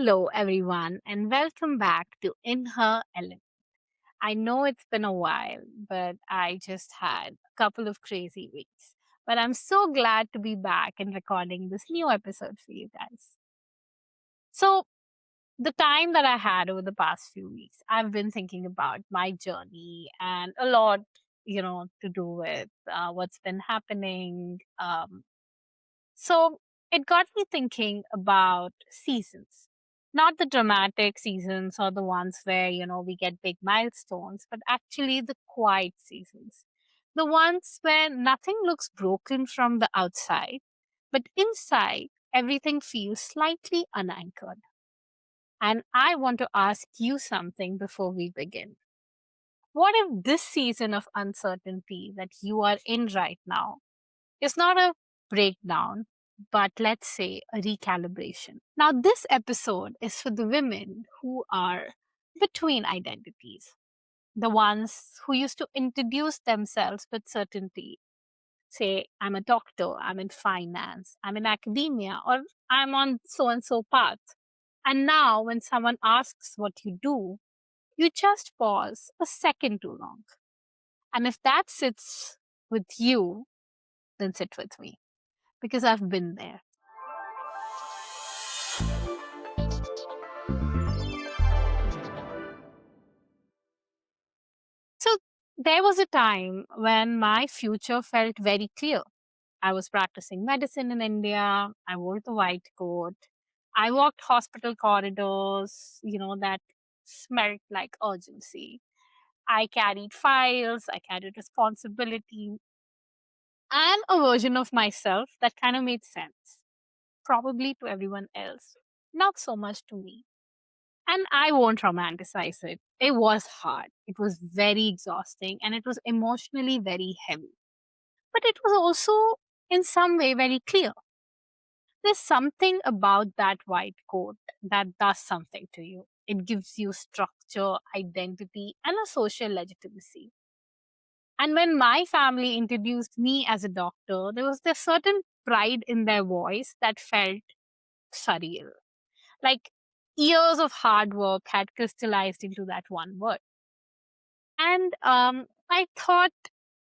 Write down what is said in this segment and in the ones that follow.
Hello, everyone, and welcome back to In Her Element. I know it's been a while, but I just had a couple of crazy weeks. But I'm so glad to be back and recording this new episode for you guys. So, the time that I had over the past few weeks, I've been thinking about my journey and a lot, to do with what's been happening. So it got me thinking about seasons, not the dramatic seasons or the ones where, we get big milestones, but actually the quiet seasons, the ones where nothing looks broken from the outside, but inside everything feels slightly unanchored. And I want to ask you something before we begin. What if this season of uncertainty that you are in right now is not a breakdown, but let's say a recalibration? Now, this episode is for the women who are between identities, the ones who used to introduce themselves with certainty. Say, I'm a doctor, I'm in finance, I'm in academia, or I'm on so and so path. And now, when someone asks what you do, you just pause a second too long. And if that sits with you, then sit with me because I've been there. So there was a time when my future felt very clear. I was practicing medicine in India. I wore the white coat. I walked hospital corridors, that smelled like urgency. I carried files, I carried responsibility, and a version of myself that kind of made sense, probably to everyone else, not so much to me. And I won't romanticize it. It was hard. It was very exhausting and it was emotionally very heavy. But it was also, in some way, very clear. There's something about that white coat that does something to you. It gives you structure, identity, and a social legitimacy. And when my family introduced me as a doctor, there was this certain pride in their voice that felt surreal. Like years of hard work had crystallized into that one word. And I thought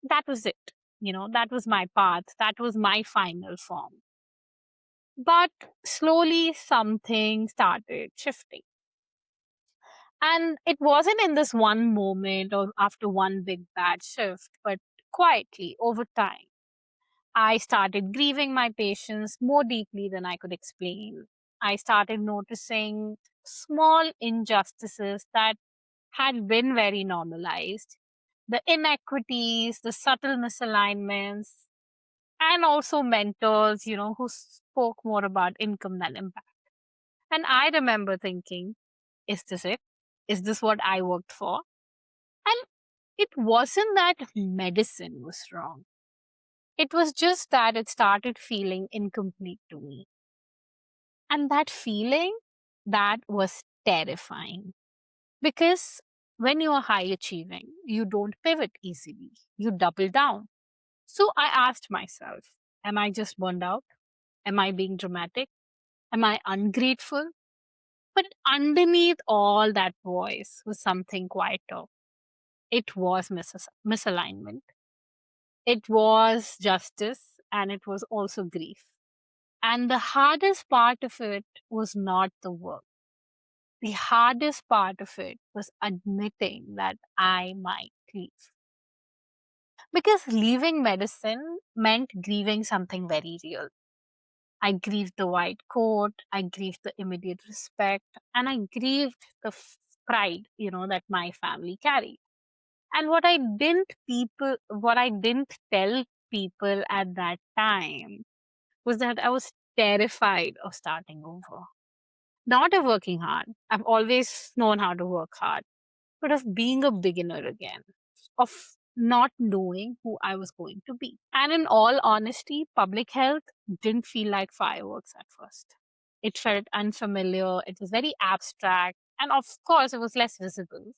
that was it. That was my path. That was my final form. But slowly something started shifting. And it wasn't in this one moment or after one big bad shift, but quietly over time. I started grieving my patients more deeply than I could explain. I started noticing small injustices that had been very normalized. The inequities, the subtle misalignments, and also mentors, who spoke more about income than impact. And I remember thinking, is this it? Is this what I worked for? And it wasn't that medicine was wrong. It was just that it started feeling incomplete to me. And that feeling, that was terrifying. Because when you are high achieving, you don't pivot easily, you double down. So I asked myself, am I just burned out? Am I being dramatic? Am I ungrateful? But underneath all that voice was something quieter. It was misalignment, it was justice, and it was also grief. And the hardest part of it was not the work. The hardest part of it was admitting that I might leave. Because leaving medicine meant grieving something very real. I grieved the white coat, I grieved the immediate respect, and I grieved the pride, that my family carried. And what I didn't tell people at that time was that I was terrified of starting over. Not of working hard. I've always known how to work hard, but of being a beginner again, of not knowing who I was going to be. And in all honesty, public health didn't feel like fireworks at first. It felt unfamiliar, it was very abstract, and of course, it was less visible.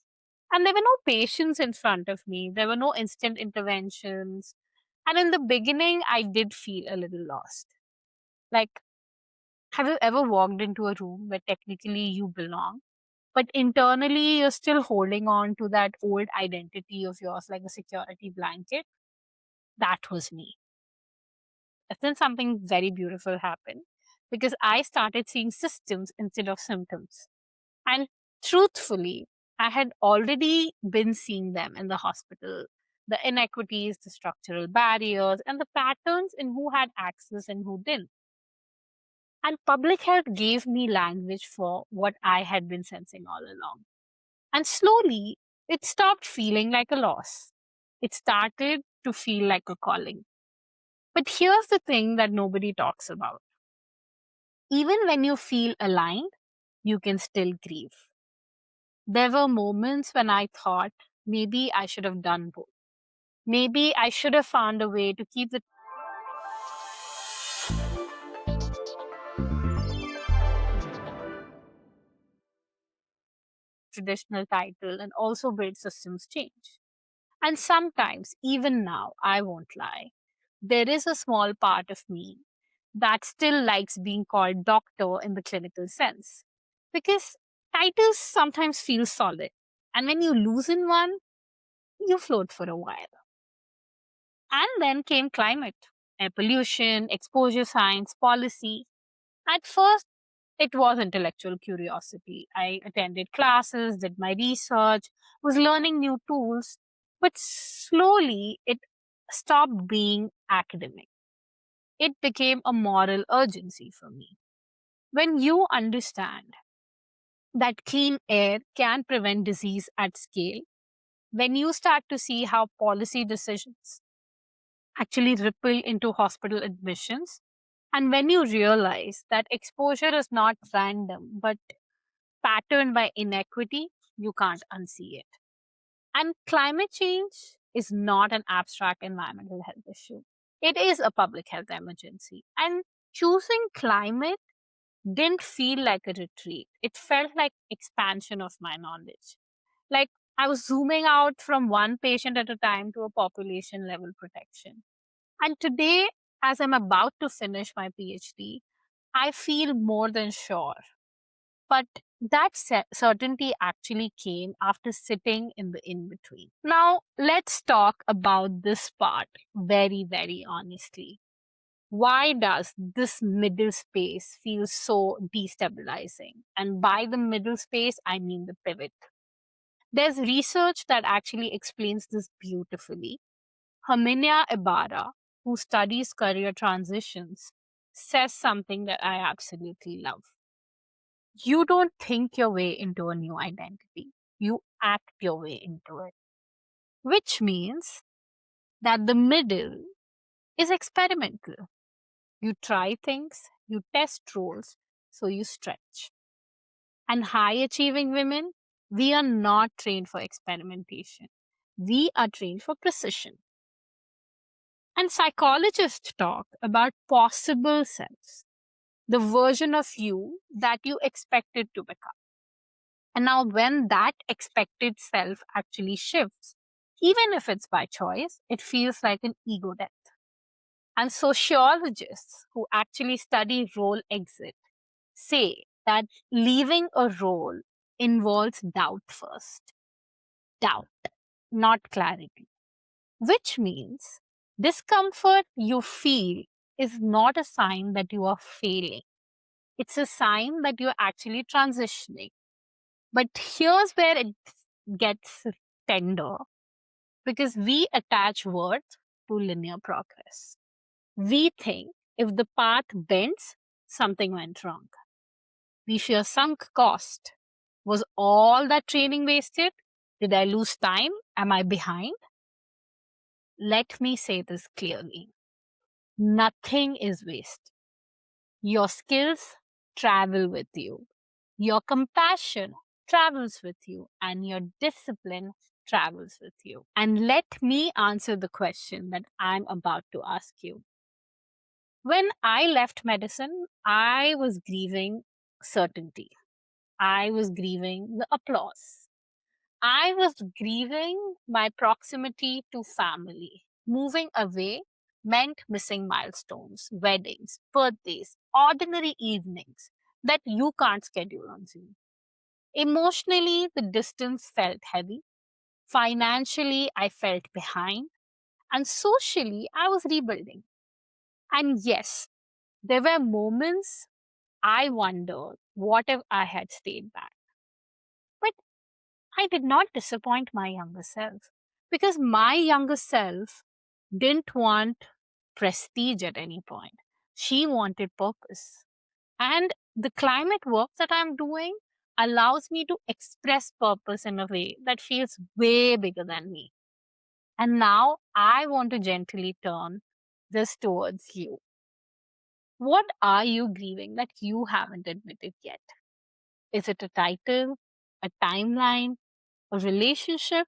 And there were no patients in front of me, there were no instant interventions. And in the beginning, I did feel a little lost. Like, Have you ever walked into a room where technically you belong, but internally you're still holding on to that old identity of yours like a security blanket? That was me. And then something very beautiful happened because I started seeing systems instead of symptoms. And truthfully, I had already been seeing them in the hospital, the inequities, the structural barriers, and the patterns in who had access and who didn't. And public health gave me language for what I had been sensing all along. And slowly, it stopped feeling like a loss. It started to feel like a calling. But here's the thing that nobody talks about. Even when you feel aligned, you can still grieve. There were moments when I thought maybe I should have done both. Maybe I should have found a way to keep the traditional title and also build systems change. And sometimes, even now, I won't lie, there is a small part of me that still likes being called doctor in the clinical sense. Because titles sometimes feel solid. And when you loosen one, you float for a while. And then came climate, air pollution, exposure science, policy. At first, it was intellectual curiosity. I attended classes, did my research, was learning new tools, but slowly it stopped being academic. It became a moral urgency for me. When you understand that clean air can prevent disease at scale, when you start to see how policy decisions actually ripple into hospital admissions, and when you realize that exposure is not random but patterned by inequity, you can't unsee it. And climate change is not an abstract environmental health issue, it is a public health emergency. And choosing climate didn't feel like a retreat, it felt like expansion of my knowledge. Like I was zooming out from one patient at a time to a population level protection. And today, as I'm about to finish my PhD, I feel more than sure. But that certainty actually came after sitting in the in between. Now, let's talk about this part very, very honestly. Why does this middle space feel so destabilizing? And by the middle space, I mean the pivot. There's research that actually explains this beautifully. Herminia Ibarra, who studies career transitions, says something that I absolutely love. You don't think your way into a new identity, you act your way into it, which means that the middle is experimental. You try things, you test roles, so you stretch. And high achieving women, we are not trained for experimentation, we are trained for precision. And psychologists talk about possible selves, the version of you that you expected to become. And now, when that expected self actually shifts, even if it's by choice, it feels like an ego death. And sociologists who actually study role exit say that leaving a role involves doubt first. Doubt, not clarity. Which means discomfort you feel is not a sign that you are failing. It's a sign that you're actually transitioning. But here's where it gets tender because we attach worth to linear progress. We think if the path bends, something went wrong. We fear sunk cost. Was all that training wasted? Did I lose time? Am I behind? Let me say this clearly. Nothing is wasted. Your skills travel with you. Your compassion travels with you. And your discipline travels with you. And let me answer the question that I'm about to ask you. When I left medicine, I was grieving certainty. I was grieving the applause. I was grieving my proximity to family, moving away meant missing milestones, weddings, birthdays, ordinary evenings that you can't schedule on Zoom. Emotionally, the distance felt heavy. Financially, I felt behind. And socially, I was rebuilding. And yes, there were moments I wondered what if I had stayed back. But I did not disappoint my younger self because my younger self didn't want prestige at any point. She wanted purpose. And the climate work that I'm doing allows me to express purpose in a way that feels way bigger than me. And now I want to gently turn this towards you. What are you grieving that you haven't admitted yet? Is it a title, a timeline, a relationship,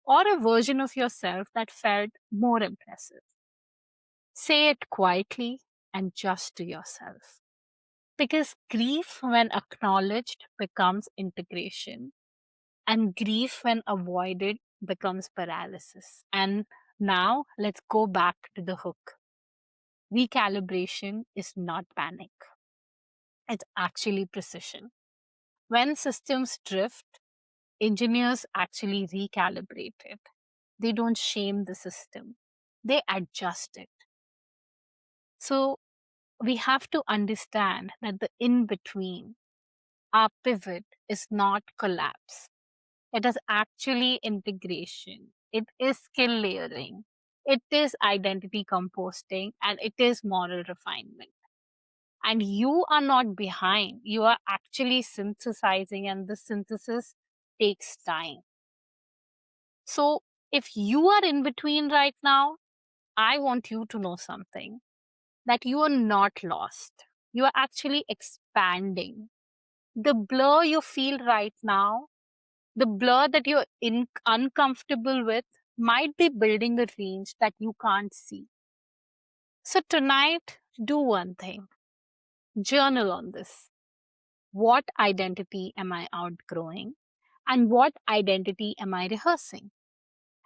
or a version of yourself that felt more impressive? Say it quietly and just to yourself. Because grief, when acknowledged, becomes integration, and grief, when avoided, becomes paralysis. And now let's go back to the hook. Recalibration is not panic, it's actually precision. When systems drift, engineers actually recalibrate it. They don't shame the system, they adjust it. So we have to understand that the in between, our pivot, is not collapse. It is actually integration. It is skill layering. It is identity composting and it is moral refinement. And you are not behind. You are actually synthesizing, and the synthesis takes time. So, if you are in between right now, I want you to know something, that you are not lost. You are actually expanding. The blur you feel right now, the blur that you're uncomfortable with, might be building a range that you can't see. So, tonight, do one thing, journal on this. What identity am I outgrowing? And what identity am I rehearsing?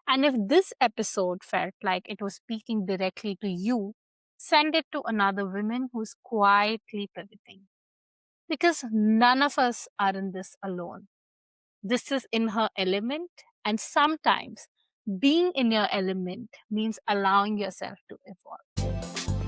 And if this episode felt like it was speaking directly to you, send it to another woman who's quietly pivoting. Because none of us are in this alone. This is in her element, and sometimes being in your element means allowing yourself to evolve.